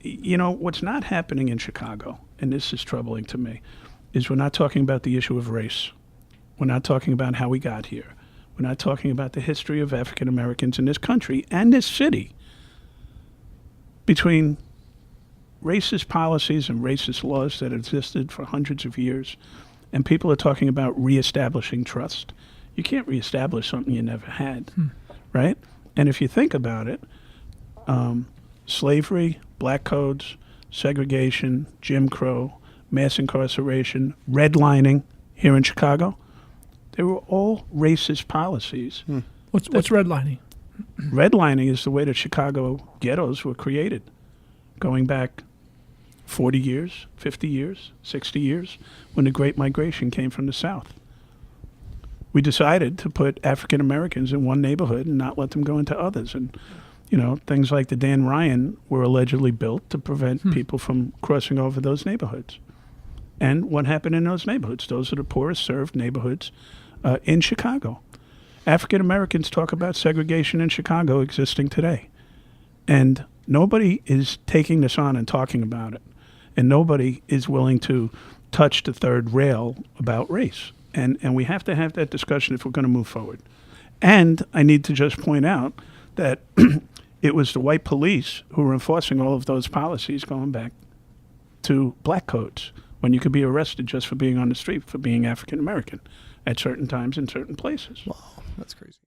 you know, what's not happening in Chicago, and this is troubling to me, is we're not talking about the issue of race. We're not talking about how we got here. We're not talking about the history of African Americans in this country and this city. Between racist policies and racist laws that existed for hundreds of years, and people are talking about reestablishing trust. You can't reestablish something you never had, right? And if you think about it, slavery, black codes, segregation, Jim Crow, mass incarceration, redlining here in Chicago, they were all racist policies. What's redlining? Redlining is the way that Chicago ghettos were created, going back 40 years, 50 years, 60 years, when the Great Migration came from the South. We decided to put African Americans in one neighborhood and not let them go into others. And, you know, things like the Dan Ryan were allegedly built to prevent people from crossing over those neighborhoods. And what happened in those neighborhoods? Those are the poorest served neighborhoods in Chicago. African Americans talk about segregation in Chicago existing today. And nobody is taking this on and talking about it. And nobody is willing to touch the third rail about race. And we have to have that discussion if we're going to move forward. And I need to just point out that it was the white police who were enforcing all of those policies going back to black codes, when you could be arrested just for being on the street for being African American at certain times in certain places. Wow, that's crazy.